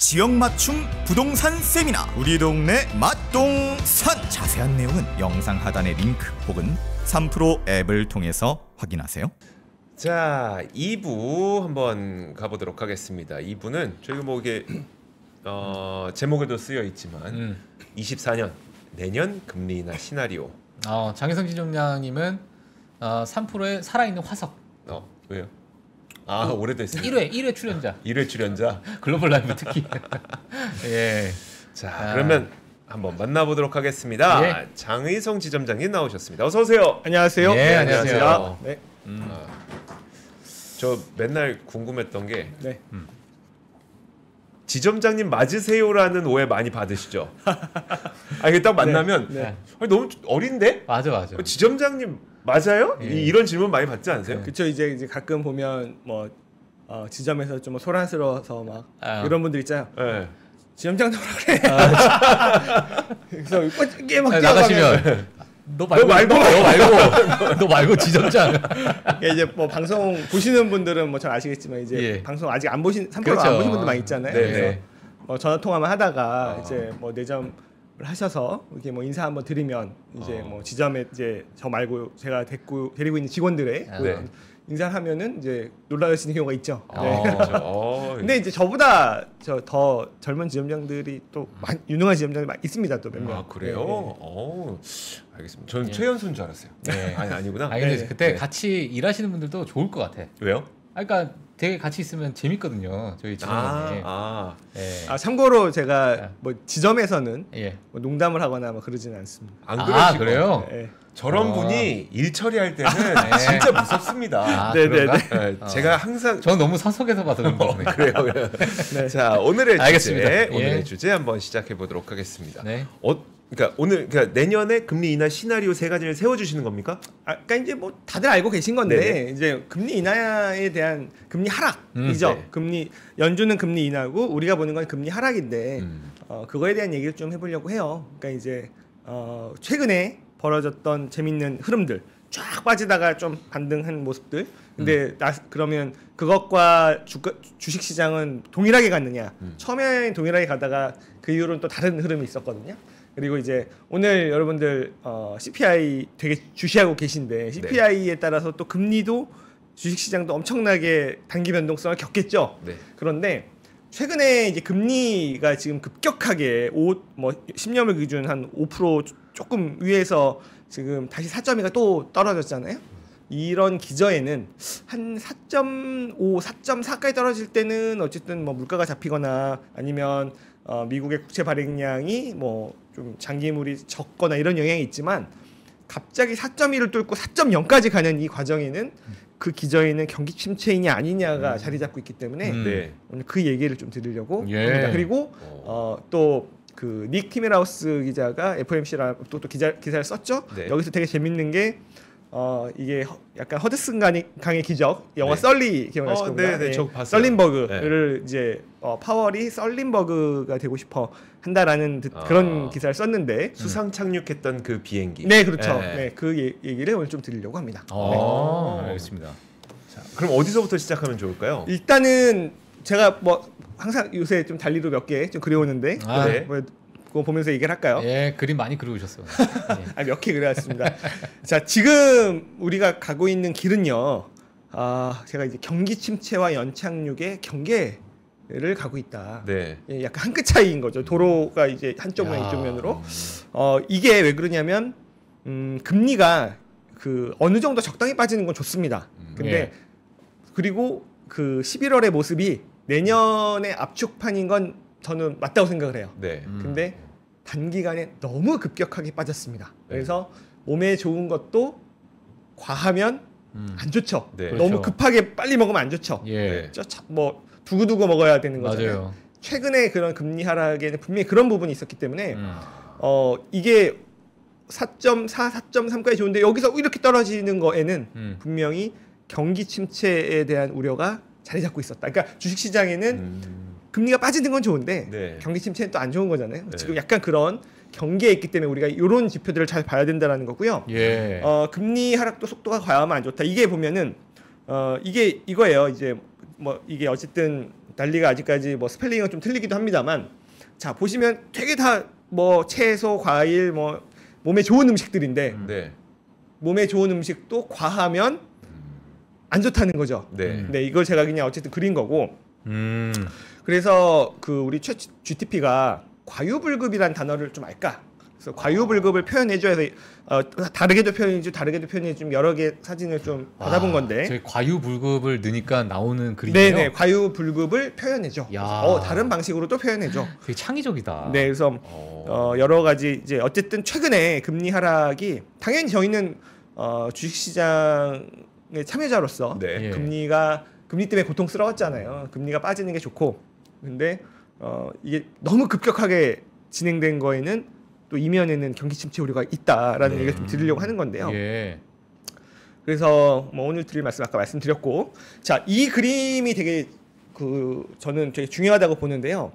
지역 맞춤 부동산 세미나 우리 동네 맛동산 자세한 내용은 영상 하단의 링크 혹은 3프로 앱을 통해서 확인하세요. 자, 2부 한번 가보도록 하겠습니다. 2부는 저희가 뭐 이게 제목에도 쓰여 있지만 24년 내년 금리 인하 시나리오. 장혜성 지점장님은 3%의 살아있는 화석. 왜요? 오래됐어요. 1회 출연자. 1회 출연자. 글로벌 라이브 특히. 예. 자, 그러면 한번 만나보도록 하겠습니다. 예. 장의성 지점장님 나오셨습니다. 어서 오세요. 안녕하세요. 예, 네, 안녕하세요. 네. 저 맨날 궁금했던 게 네. 지점장님 맞으세요라는 오해 많이 받으시죠? 이게 딱 만나면 네. 너무 어린데? 맞아. 지점장님 맞아요? 예. 이런 질문 많이 받지 않으세요? 그쵸. 이제 가끔 보면 뭐 지점에서 좀 소란스러워서 막 이런 분들 있잖아요. 네. 지점장도 그래. 그래서 꽂게 막 나가시면 너 말고 지점장. 이제 뭐 방송 보시는 분들은 뭐 잘 아시겠지만 이제 예. 방송 아직 안 보신 3%안 그렇죠. 보신 분들 많이 있잖아요. 네네. 그래서 전화 통화만 하다가 이제 뭐 내점을 하셔서 이렇게 뭐 인사 한번 드리면 이제 뭐 지점에 이제 저 말고 제가 데리고 있는 직원들의 네. 인사를 하면은 이제 놀라시는 경우가 있죠. 네. 그렇죠. 근데 이제 저보다 더 젊은 지점장들이 또 유능한 지점장들이 많이 있습니다. 또 몇 명. 그래요? 알겠습니다. 저는 최연소인 줄 알았어요. 네. 아니구나. 근데 네. 그때 같이 일하시는 분들도 좋을 것 같아. 왜요? 그러니까 되게 같이 있으면 재밌거든요. 저희 지점장님. 예. 참고로 제가 뭐 지점에서는 예. 뭐 농담을 하거나 뭐 그러지는 않습니다. 안 그러시고. 그래요? 네. 저런 분이 일 처리할 때는 진짜 무섭습니다. 그런가? 제가 항상 저는 너무 사석에서 봐서 그런 거네. 그래요. 네. 자, 오늘의 알겠습니다. 주제, 예. 오늘의 주제 한번 시작해 보도록 하겠습니다. 네. 그러니까 내년에 금리 인하 시나리오 세 가지를 세워 주시는 겁니까? 그러니까 이제 뭐 다들 알고 계신 건데 네네. 이제 금리 인하에 대한 금리 하락이죠. 네. 금리 연준은 금리 인하고 우리가 보는 건 금리 하락인데 그거에 대한 얘기를 좀 해보려고 해요. 그러니까 이제 최근에 벌어졌던 재밌는 흐름들 쫙 빠지다가 좀 반등한 모습들. 근데 그러면 그것과 주식 시장은 동일하게 갔느냐? 처음에 동일하게 가다가 그 이후로는 또 다른 흐름이 있었거든요. 그리고 이제 오늘 여러분들 CPI 되게 주시하고 계신데 CPI에 따라서 또 금리도 주식시장도 엄청나게 단기 변동성을 겪겠죠. 네. 그런데 최근에 이제 금리가 지금 급격하게 10년물 기준 한 5% 조금 위에서 지금 다시 4.2가 또 떨어졌잖아요. 이런 기저에는 한 4.5, 4.4까지 떨어질 때는 어쨌든 뭐 물가가 잡히거나 아니면 미국의 국채 발행량이 뭐 좀 장기물이 적거나 이런 영향이 있지만 갑자기 4.1을 뚫고 4.0까지 가는 이 과정에는 그 기저에는 경기 침체이냐 아니냐가 자리 잡고 있기 때문에 네. 오늘 그 얘기를 좀 드리려고 예. 합니다. 그리고 또 그 닉 티메라우스 기자가 FOMC라 또 기사를 썼죠. 네. 여기서 되게 재밌는 게 이게 약간 허드슨 강의 기적 영화 네. 썰리 기억나실 겁니다. 네, 저 봤어요. 썰린버그를 이제 파월이 썰린버그가 되고 싶어 한다라는 그런 기사를 썼는데 수상 착륙했던 그 비행기. 네, 그렇죠. 네. 네, 그 얘기를 오늘 좀 드리려고 합니다. 알겠습니다. 자, 그럼 어디서부터 시작하면 좋을까요? 일단은 제가 뭐 항상 요새 좀 달리로 몇 개 좀 그려오는데 네. 뭐 그거 보면서 얘기를 할까요? 예, 그림 많이 그려오셨어요. 예. 몇 개 그려왔습니다. 자, 지금 우리가 가고 있는 길은요. 제가 이제 경기 침체와 연착륙의 경계를 가고 있다. 네. 예, 약간 한 끗 차이인 거죠. 도로가 이제 한쪽 면 이쪽 면으로. 이게 왜 그러냐면 금리가 그 어느 정도 적당히 빠지는 건 좋습니다. 근데 예. 그리고 그 11월의 모습이 내년의 압축판인 건 저는 맞다고 생각을 해요. 네. 근데 단기간에 너무 급격하게 빠졌습니다. 그래서 몸에 좋은 것도 과하면 안 좋죠. 네. 너무 그렇죠. 급하게 빨리 먹으면 안 좋죠. 예. 뭐 두고두고 먹어야 되는 거잖아요. 맞아요. 최근에 그런 금리 하락에는 분명히 그런 부분이 있었기 때문에 이게 4.4, 4.3까지 좋은데 여기서 이렇게 떨어지는 거에는 분명히 경기 침체에 대한 우려가 자리 잡고 있었다. 그러니까 주식시장에는 금리가 빠지는 건 좋은데 네. 경기 침체는 또 안 좋은 거잖아요. 네. 지금 약간 그런 경계에 있기 때문에 우리가 이런 지표들을 잘 봐야 된다는 거고요. 예. 금리 하락도 속도가 과하면 안 좋다. 이게 보면은 이게 이거예요. 이제 뭐 이게 어쨌든 달리가 아직까지 뭐 스펠링은 좀 틀리기도 합니다만 자 보시면 되게 다 뭐 채소, 과일, 뭐 몸에 좋은 음식들인데 네. 몸에 좋은 음식도 과하면 안 좋다는 거죠. 네. 네, 이걸 제가 그냥 어쨌든 그린 거고. 그래서 그 우리 최 GTP가 과유불급이란 단어를 좀 알까? 그래서 과유불급을 표현해줘야 해서 다르게도 표현해주고 다르게도 표현해 좀 여러 개 사진을 좀 받아본 건데. 저희 과유불급을 넣으니까 나오는 그림이에요. 네네, 과유불급을 표현해줘. 다른 방식으로 또 표현해줘. 되게 창의적이다. 네, 그래서 여러 가지 이제 어쨌든 최근에 금리 하락이 당연히 저희는 주식시장의 참여자로서 네. 예. 금리 때문에 고통스러웠잖아요. 금리가 빠지는 게 좋고, 근데 이게 너무 급격하게 진행된 거에는 또 이면에는 경기 침체 우려가 있다라는 얘기를 좀 드리려고 하는 건데요. 예. 그래서 뭐 오늘 드릴 말씀 아까 말씀드렸고, 자, 이 그림이 되게 저는 되게 중요하다고 보는데요.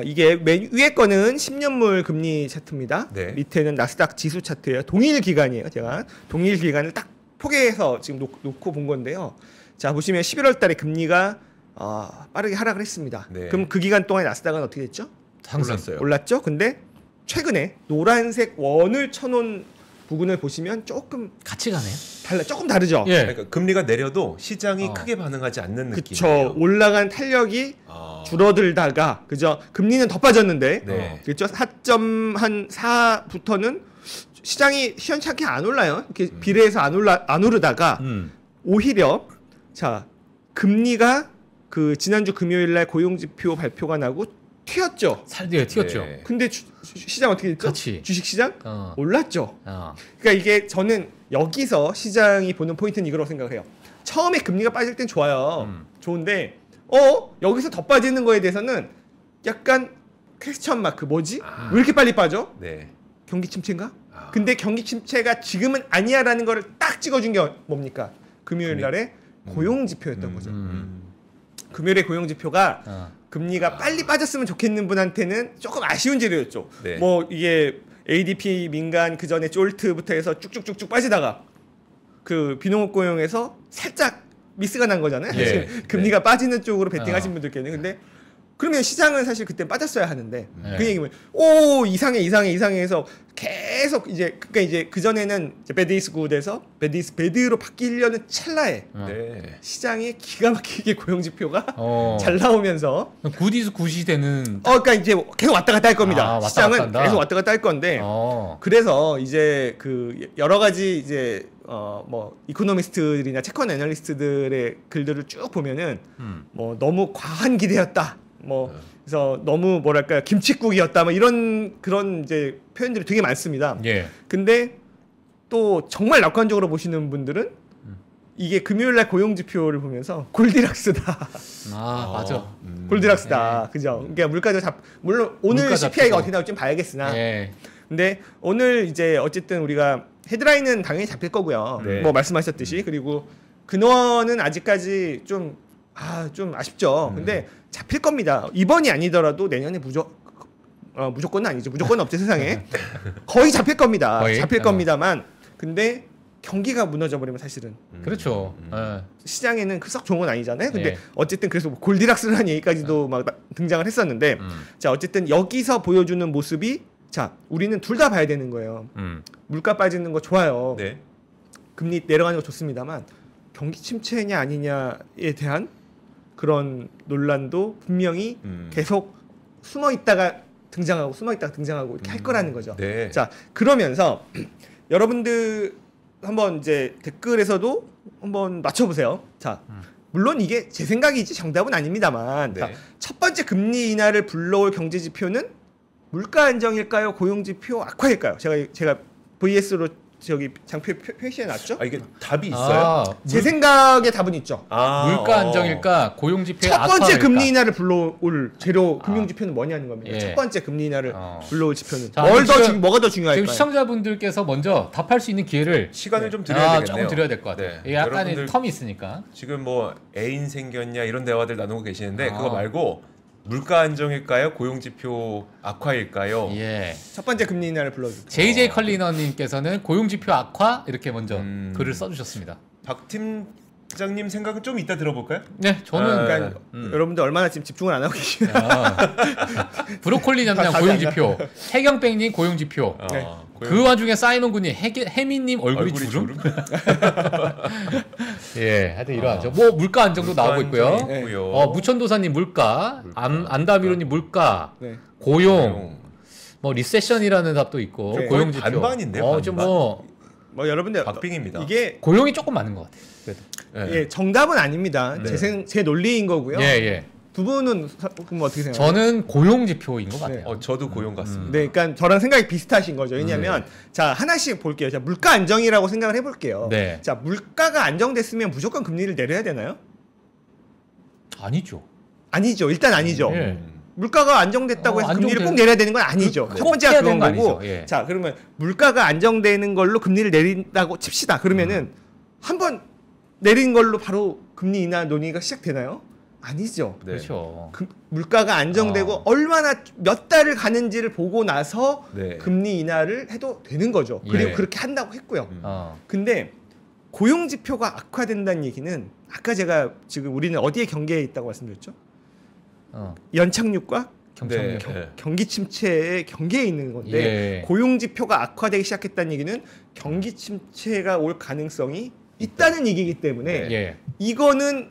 이게 맨 위에 거는 10년물 금리 차트입니다. 네. 밑에는 나스닥 지수 차트예요. 동일 기간이에요. 제가 동일 기간을 딱 포개해서 지금 놓고 본 건데요. 자, 보시면 11월 달에 금리가 빠르게 하락을 했습니다. 네. 그럼 그 기간 동안 나스닥은 어떻게 됐죠? 올랐어요. 올랐죠. 근데 최근에 노란색 원을 쳐놓은 부분을 보시면 조금 같이 가네요. 조금 다르죠. 예. 그러니까 금리가 내려도 시장이 크게 반응하지 않는 그쵸. 느낌이에요. 올라간 탄력이 줄어들다가 그죠. 금리는 더 빠졌는데 네. 그렇죠. 4.4부터는 시장이 시원찮게 안 올라요. 이렇게 비례해서 안 오르다가 오히려 자 금리가 그 지난주 금요일 날 고용지표 발표가 나고 튀었죠. 살디에 튀었죠. 네. 근데 시장 어떻게 됐죠? 같이. 주식 시장 올랐죠. 그러니까 이게 저는 여기서 시장이 보는 포인트는 이거라고 생각을 해요. 처음에 금리가 빠질 땐 좋아요. 좋은데 여기서 더 빠지는 거에 대해서는 약간 퀘스천 마크 뭐지? 왜 이렇게 빨리 빠져? 네. 경기 침체인가? 근데 경기 침체가 지금은 아니야라는 거를 딱 찍어준 게 뭡니까? 금요일 날에 고용 지표였던 거죠. 금요일에 고용 지표가 금리가 빨리 빠졌으면 좋겠는 분한테는 조금 아쉬운 재료였죠. 네. 뭐 이게 ADP 민간 그 전에 쫄트부터 해서 쭉쭉쭉쭉 빠지다가 그 비농업 고용에서 살짝 미스가 난 거잖아요. 예. 사실 금리가 빠지는 쪽으로 베팅하신 분들께는. 근데 그러면 시장은 사실 그때 빠졌어야 하는데 그 얘기면 이상해 해서 계속 이제 그러니까 이제 그 전에는 배드 이즈 굿에서 배드로 바뀌려는 찰나에 네. 시장에 기가 막히게 고용 지표가 잘 잘 나오면서 굿이즈 굿이 되는. 그러니까 이제 계속 왔다 갔다 할 겁니다. 왔다 시장은 갔다 한다. 계속 왔다 갔다 할 건데 그래서 이제 그 여러 가지 이제 뭐 이코노미스트들이나 채권 애널리스트들의 글들을 쭉 보면은 뭐 너무 과한 기대였다. 뭐 그래서 너무 뭐랄까요 김칫국이었다. 뭐 이런 그런 이제 표현들이 되게 많습니다. 예. 근데 또 정말 낙관적으로 보시는 분들은 이게 금요일날 고용 지표를 보면서 골디락스다. 맞아. 골디락스다. 그죠? 그러니까 물가도 물론 오늘 물가 CPI가 잡히고. 어떻게 나올지 좀 봐야겠으나. 예. 근데 오늘 이제 어쨌든 우리가 헤드라인은 당연히 잡힐 거고요. 네. 뭐 말씀하셨듯이 그리고 근원은 아직까지 좀 아쉽죠. 근데 잡힐 겁니다. 이번이 아니더라도 내년에 무조건은 아니죠. 무조건은 없죠 세상에. 거의 잡힐 겁니다. 거의? 잡힐 겁니다만 근데 경기가 무너져 버리면 사실은 그렇죠. 시장에는 썩 좋은 건 아니잖아요. 근데 예. 어쨌든 그래서 뭐 골디락스라는 얘기까지도 막 등장을 했었는데 자 어쨌든 여기서 보여주는 모습이 자 우리는 둘 다 봐야 되는 거예요. 물가 빠지는 거 좋아요. 네. 금리 내려가는 거 좋습니다만 경기 침체냐 아니냐에 대한 그런 논란도 분명히 계속 숨어 있다가 등장하고 이렇게 할 거라는 거죠. 네. 자 그러면서 여러분들 한번 이제 댓글에서도 한번 맞춰보세요. 자 물론 이게 제 생각이지 정답은 아닙니다만 네. 자, 첫 번째 금리 인하를 불러올 경제 지표는 물가 안정일까요? 고용 지표 악화일까요? 제가 VS로 저기 장표 표시해 놨죠? 이게 답이 있어요? 제 생각에 답은 있죠. 물가 안정일까 고용 지표의 첫 번째 악화일까? 금리 인하를 불러올 재료 금융 지표는 뭐냐는 겁니다. 예. 첫 번째 금리 인하를 불러올 지표는 자, 뭐가 더 중요할까요? 지금 시청자분들께서 먼저 답할 수 있는 기회를 시간을 좀 드려야 되겠네요. 조금 드려야 될 것 같아요. 네. 약간의 여러분들 텀이 있으니까. 지금 뭐 애인 생겼냐 이런 대화들 나누고 계시는데 그거 말고 물가 안정일까요? 고용 지표 악화일까요? 예. 첫 번째 금리 인하를 불러주세요. JJ 컬리너님께서는 고용 지표 악화 이렇게 먼저 글을 써주셨습니다. 박 장님 생각은 좀 이따 들어볼까요? 네, 저는 그러니까 여러분들 얼마나 지금 집중을 안 하고 계시나. 브로콜리 잠장 고용지표, 해경백님 고용지표. 네. 그 와중에 사이먼 군이 해미님 얼굴이 주름? 예, 하여튼 이러하죠. 뭐 물가 안정도 나오고 있고요. 네. 무천도사님 물가, 안다미로님 물가, 네. 고용, 뭐 리세션이라는 답도 있고 네. 고용지표. 반반인데요. 좀 반반. 뭐 여러분들 박빙입니다. 이게 고용이 조금 많은 것 같아요. 그래도. 네. 예, 정답은 아닙니다. 네. 제 논리인 거고요. 예. 두 분은 그럼 어떻게 생각해요? 저는 고용지표인 것 같아요. 저도 고용 같습니다. 네, 그러니까 저랑 생각이 비슷하신 거죠. 왜냐하면 자 하나씩 볼게요. 자 물가 안정이라고 생각을 해볼게요. 네. 자 물가가 안정됐으면 무조건 금리를 내려야 되나요? 아니죠. 아니죠. 일단 아니죠. 예. 물가가 안정됐다고 해서 금리를 꼭 내려야 되는 건 아니죠. 첫 꼭 번째가 해야 그런 되는 거 거고. 아니죠. 예. 자 그러면 물가가 안정되는 걸로 금리를 내린다고 칩시다. 그러면은 한번 내린 걸로 바로 금리 인하 논의가 시작되나요? 아니죠. 네. 그렇죠. 물가가 안정되고 얼마나 몇 달을 가는지를 보고 나서 네. 금리 인하를 해도 되는 거죠. 그리고 예. 그렇게 한다고 했고요. 어. 근데 고용 지표가 악화된다는 얘기는 아까 제가 지금 우리는 어디에 경계에 있다고 말씀드렸죠? 연착륙과 경청력. 네. 경기 침체의 경계에 있는 건데 예. 고용 지표가 악화되기 시작했다는 얘기는 경기 침체가 올 가능성이 있다는 얘기이기 때문에 예. 이거는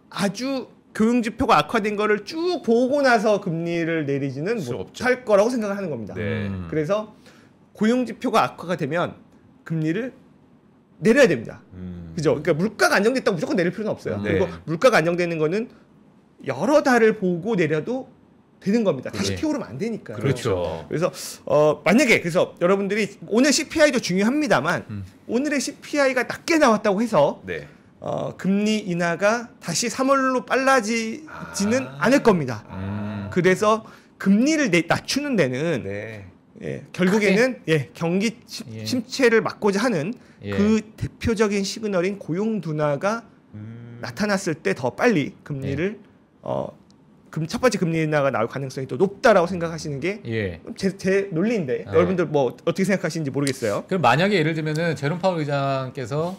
아주 고용 지표가 악화된 거를 쭉 보고 나서 금리를 내리지는 수 없죠. 못할 거라고 생각을 하는 겁니다. 네. 그래서 고용 지표가 악화가 되면 금리를 내려야 됩니다. 그죠? 그러니까 물가가 안정됐다고 무조건 내릴 필요는 없어요. 네. 그리고 물가가 안정되는 거는 여러 달을 보고 내려도 되는 겁니다. 다시 네. 튀어오르면 안 되니까요. 그렇죠. 그래서 만약에 그래서 여러분들이 오늘 CPI도 중요합니다만 오늘의 CPI가 낮게 나왔다고 해서 네. 금리 인하가 다시 3월로 빨라지지는 않을 겁니다. 그래서 금리를 낮추는 데는 네. 결국에는 경기 침체를 막고자 하는 예. 그 대표적인 시그널인 고용 둔화가 나타났을 때 더 빨리 금리를 첫 번째 금리 인하가 나올 가능성이 또 높다라고 생각하시는 게 예. 제 논리인데 여러분들 뭐 어떻게 생각하시는지 모르겠어요. 그럼 만약에 예를 들면은 제롬 파월 의장께서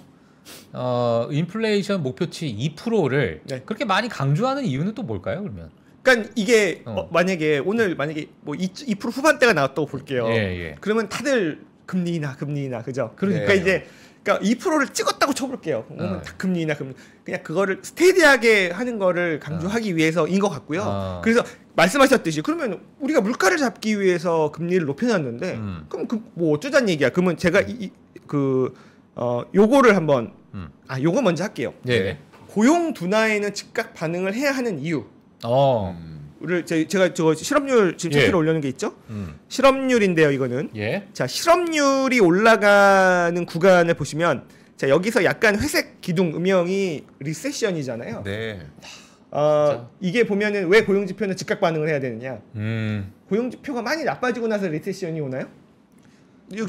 인플레이션 목표치 2%를 네. 그렇게 많이 강조하는 이유는 또 뭘까요? 그러면 그러니까 이게 만약에 오늘 만약에 뭐 2% 후반대가 나왔다고 볼게요. 예. 그러면 다들 금리 인하 그죠? 그러니까 네. 이제 그러니까 2%를 찍었다고 쳐볼게요. 그러면 다 금리 인하 그냥 그거를 스테디하게 하는 거를 강조하기 위해서인 것 같고요. 그래서 말씀하셨듯이 그러면 우리가 물가를 잡기 위해서 금리를 높여놨는데 그럼 뭐 어쩌자는 얘기야. 그러면 제가 요거를 한번 요거 먼저 할게요. 네. 고용 둔화에는 즉각 반응을 해야 하는 이유. 를 제가 저거 실업률 지금 차트를 올려놓은 게 있죠? 실업률인데요, 이거는. 예. 자, 실업률이 올라가는 구간을 보시면 자, 여기서 약간 회색 기둥 음영이 리세션이잖아요. 네. 이게 보면은 왜 고용 지표는 즉각 반응을 해야 되느냐? 고용 지표가 많이 나빠지고 나서 리세션이 오나요?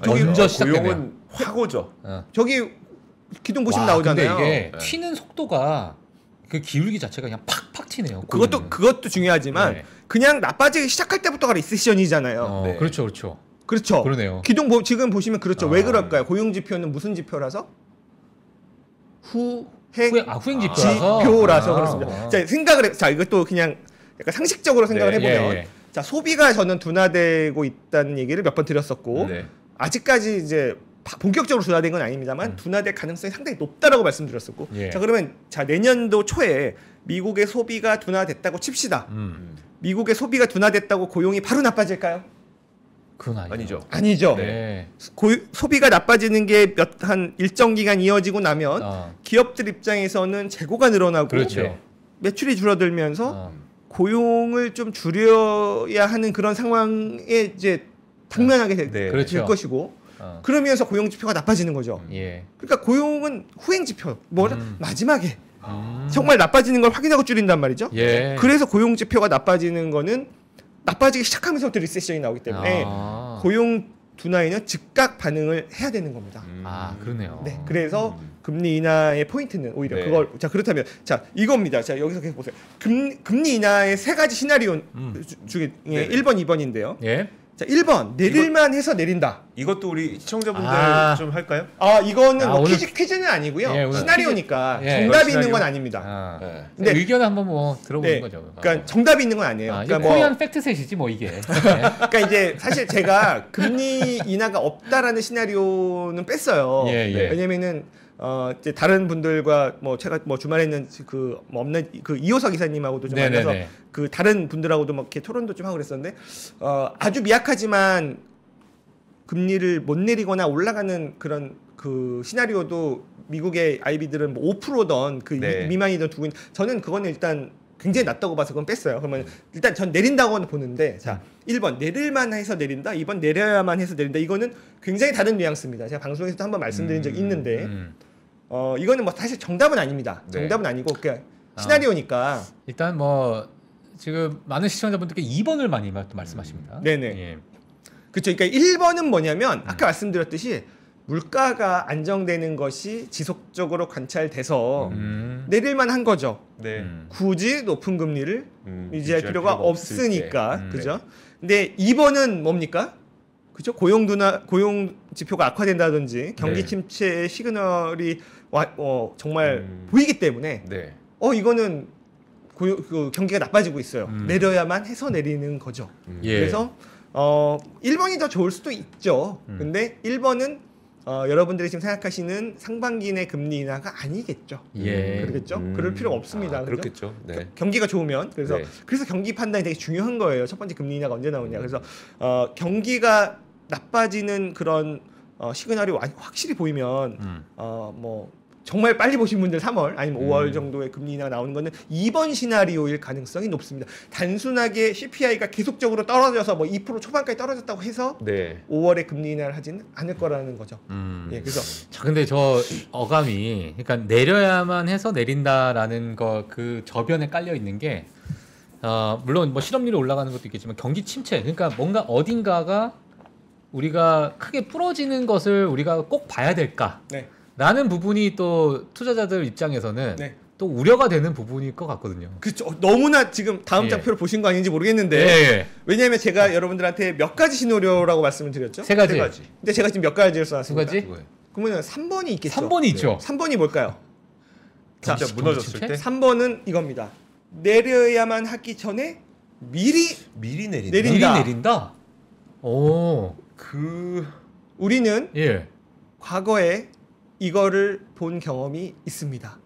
저기 먼저 시작되네요. 고용은 확 오죠. 저기 기둥 보시면 나오잖아요. 근데 이게 튀는 속도가 그 기울기 자체가 그냥 팍팍 튀네요. 그것도 중요하지만 네. 그냥 나빠지기 시작할 때부터가 리세션이잖아요. 네. 그렇죠. 그렇죠. 그러네요. 기둥 지금 보시면 그렇죠. 왜 그럴까요? 고용 지표는 무슨 지표라서? 후행 지표라서 그렇습니다. 자, 자, 이것도 그냥 약간 상식적으로 생각을 해보면 자, 소비가 저는 둔화되고 있다는 얘기를 몇 번 드렸었고 아직까지 이제 본격적으로 둔화된 건 아닙니다만 둔화될 가능성이 상당히 높다라고 말씀드렸었고 자, 그러면 자, 내년도 초에 미국의 소비가 둔화됐다고 칩시다. 미국의 소비가 둔화됐다고 고용이 바로 나빠질까요? 그건 아니죠. 네. 소비가 나빠지는 게 한 일정 기간 이어지고 나면 기업들 입장에서는 재고가 늘어나고 그렇죠. 매출이 줄어들면서 고용을 좀 줄여야 하는 그런 상황에 이제 당면하게 될 것이고 그러면서 고용 지표가 나빠지는 거죠. 그러니까 고용은 후행 지표, 마지막에 정말 나빠지는 걸 확인하고 줄인단 말이죠. 그래서 고용 지표가 나빠지는 거는 나빠지기 시작하면서부터 리세션이 나오기 때문에 고용 둔화에는 즉각 반응을 해야 되는 겁니다. 그러네요. 네, 그래서 금리 인하의 포인트는 오히려 그걸 자 그렇다면 자 이겁니다. 자 여기서 계속 보세요. 금리 인하의 세 가지 시나리오 중에 1번, 2번인데요. 자, 1번 내릴만 해서 내린다. 이것도 우리 시청자분들 좀 할까요? 이거는 뭐 오늘 퀴즈는 아니고요. 예, 오늘 시나리오니까 퀴즈. 예. 정답이 있는 시나리오? 건 아닙니다. 네. 근데 근데- 의견을 한번 뭐 들어보는 네, 거죠. 그러니까 정답이 있는 건 아니에요. 이게 그러니까 코리안 팩트셋이지 뭐 이게. 그러니까 이제 사실 제가 금리 인하가 없다라는 시나리오는 뺐어요. 예, 예. 왜냐면은 이제 다른 분들과 뭐 제가 뭐 주말에 있는 뭐 없는 그 이호석 기사님하고도 좀 네네네. 만나서 그 다른 분들하고도 막 이렇게 토론도 좀 하고 그랬었는데 아주 미약하지만 금리를 못 내리거나 올라가는 그런 그 시나리오도 미국의 IB들은 뭐 5%던 그 네. 미만이던 두고 저는 그거는 일단 굉장히 낮다고 봐서 그건 뺐어요. 그러면 일단 전 내린다고는 보는데 자 1번 내릴만 해서 내린다, 2번 내려야만 해서 내린다. 이거는 굉장히 다른 뉘앙스입니다. 제가 방송에서도 한번 말씀드린 적이 있는데 이거는 뭐 사실 정답은 아닙니다. 네. 정답은 아니고 그냥 시나리오니까. 일단 뭐 지금 많은 시청자분들께 2번을 많이 말씀하십니다. 네네. 예. 그렇죠. 그러니까 1번은 뭐냐면 아까 말씀드렸듯이 물가가 안정되는 것이 지속적으로 관찰돼서 내릴만 한 거죠. 네. 굳이 높은 금리를 유지할 필요가 없을 없으니까. 때. 그죠? 근데 2번은 뭡니까? 그죠? 고용 지표가 악화된다든지 경기 네. 침체의 시그널이 정말 보이기 때문에 네. 이거는 그 경기가 나빠지고 있어요. 내려야만 해서 내리는 거죠. 예. 그래서 1번이 더 좋을 수도 있죠. 근데 1번은 여러분들이 지금 생각하시는 상반기 내 금리 인하가 아니겠죠. 예. 그러겠죠? 그럴 필요가 없습니다. 그죠? 그렇겠죠. 네. 경기가 좋으면 그래서 네. 경기 판단이 되게 중요한 거예요. 첫 번째 금리 인하가 언제 나오냐. 그래서 경기가 나빠지는 그런 시그널이 확실히 보이면 뭐 정말 빨리 보신 분들 3월 아니면 5월 정도의 금리 인하가 나오는 거는 2번 시나리오일 가능성이 높습니다. 단순하게 CPI가 계속적으로 떨어져서 뭐 2% 초반까지 떨어졌다고 해서 네. 5월에 금리 인하를 하지는 않을 거라는 거죠. 예, 그래서 자, 근데 저 어감이 그러니까 내려야만 해서 내린다라는 거 그 저변에 깔려 있는 게 물론 뭐 실업률이 올라가는 것도 있겠지만 경기 침체 그러니까 뭔가 어딘가가 우리가 크게 부러지는 것을 우리가 꼭 봐야 될까? 네. 라는 부분이 또 투자자들 입장에서는 네. 또 우려가 되는 부분일 것 같거든요. 그렇죠. 너무나 지금 다음 예. 장표를 보신 거 아닌지 모르겠는데 예. 왜냐하면 제가 여러분들한테 몇 가지 시나리오라고 말씀을 드렸죠. 세 가지. 세 가지. 근데 제가 지금 몇 가지를 두 써놨습니다. 가지? 그거예요. 그러면 3번이 있겠죠. 3번이 있죠. 3번이 뭘까요? 자, 진짜 무너졌을 경기 때 3번은 이겁니다. 내려야만 하기 전에 미리 미리 내린다. 내린다. 미리 내린다. 오. 우리는 예. 과거에 이거를 본 경험이 있습니다.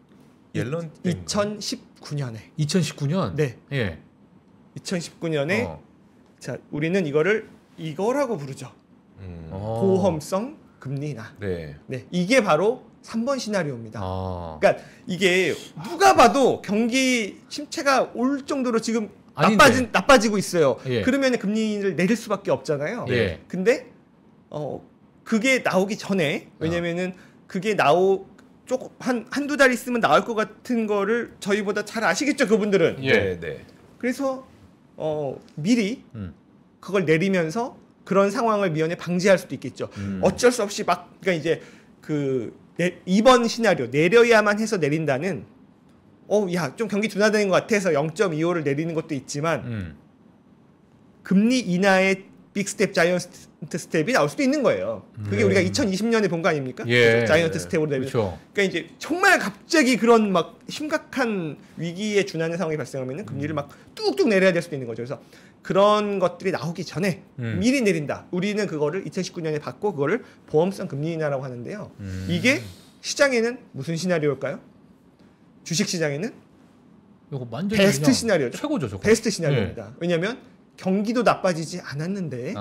옐런 때인가? 2019년에 2019년. 네. 예. 2019년에 자 우리는 이거라고 부르죠. 보험성 금리 인하. 네. 네, 이게 바로 3번 시나리오입니다. 아. 그러니까 이게 누가 봐도 경기 침체가 올 정도로 지금 아닌데. 나빠지고 있어요. 예. 그러면 금리를 내릴 수밖에 없잖아요. 예. 근데 그게 나오기 전에 왜냐면은 그게 조금 한두 달 있으면 나올 것 같은 거를 저희보다 잘 아시겠죠, 그분들은. 예. 네. 네. 그래서 미리 음. 그걸 내리면서 그런 상황을 미연에 방지할 수도 있겠죠. 어쩔 수 없이 그러니까 이제 2번 시나리오 내려야만 해서 내린다는 야, 좀 경기 둔화되는 것 같아서 0.25를 내리는 것도 있지만 금리 인하의 빅스텝 자이언트 스텝이 나올 수도 있는 거예요. 그게 우리가 2020년에 본 거 아닙니까? 예. 자이언트 스텝으로 내리면. 그렇죠. 그러니까 이제 정말 갑자기 그런 막 심각한 위기에 준하는 상황이 발생하면은 금리를 막 뚝뚝 내려야 될 수도 있는 거죠. 그래서 그런 것들이 나오기 전에 미리 내린다. 우리는 그거를 2019년에 받고 그거를 보험성 금리 인하라고 하는데요. 이게 시장에는 무슨 시나리오일까요? 주식 시장에는 이거 완전 베스트 시나리오죠. 최고죠, 저거. 베스트 시나리오입니다. 왜냐하면 경기도 나빠지지 않았는데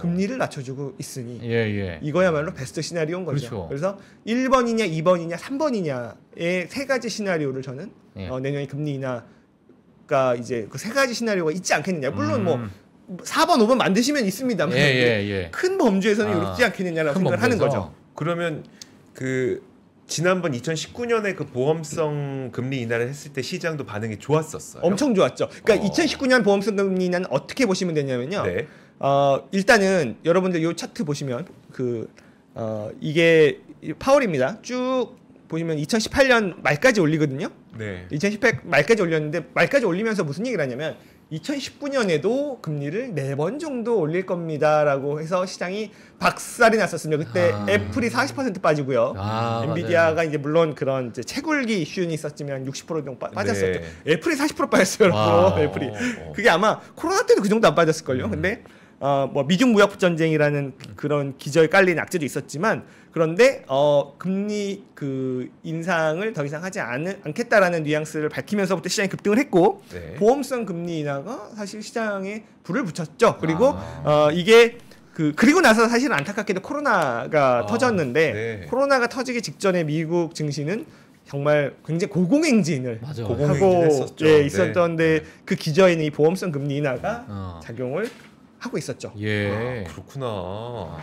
금리를 낮춰주고 있으니 예. 이거야말로 베스트 시나리오인 거죠. 그렇죠. 그래서 1번이냐 2번이냐 3번이냐의 세 가지 시나리오를 저는 예. 내년에 금리 인하가 이제 그 세 가지 시나리오가 있지 않겠느냐. 물론 뭐 4번 5번 만드시면 있습니다만 예. 큰 범주에서는 이렇지 않겠느냐라고 생각을 하는 거죠. 그러면 지난번 2019년에 그 보험성 금리 인하를 했을 때 시장도 반응이 좋았었어요. 엄청 좋았죠. 그러니까 2019년 보험성 금리 인하는 어떻게 보시면 되냐면요. 네. 일단은 여러분들 이 차트 보시면 이게 파월입니다. 쭉 보시면 2018년 말까지 올리거든요. 네. 2018 말까지 올렸는데 말까지 올리면서 무슨 얘기를 하냐면 2019년에도 금리를 4번 정도 올릴 겁니다라고 해서 시장이 박살이 났었습니다. 그때 애플이 40% 빠지고요. 엔비디아가 맞아요. 이제 물론 그런 이제 채굴기 이슈는 있었지만 60% 정도 빠졌었죠. 네. 애플이 40% 빠졌어요. 와. 애플이. 그게 아마 코로나 때도 그 정도 안 빠졌을걸요. 근데 뭐 미중 무역 전쟁이라는 그런 기저에 깔린 악재도 있었지만 그런데 금리 그 인상을 더 이상 하지 않겠다라는 뉘앙스를 밝히면서부터 시장이 급등을 했고 네. 보험성 금리 인하가 사실 시장에 불을 붙였죠. 그리고 이게 그리고 나서 사실은 안타깝게도 코로나가 터졌는데 네. 코로나가 터지기 직전에 미국 증시는 정말 굉장히 고공행진을 맞아. 고공행진 하고 했었죠. 예, 네. 있었던데 그 기저에는 이 보험성 금리 인하가 어. 작용을 하고 있었죠. 예. 그렇구나.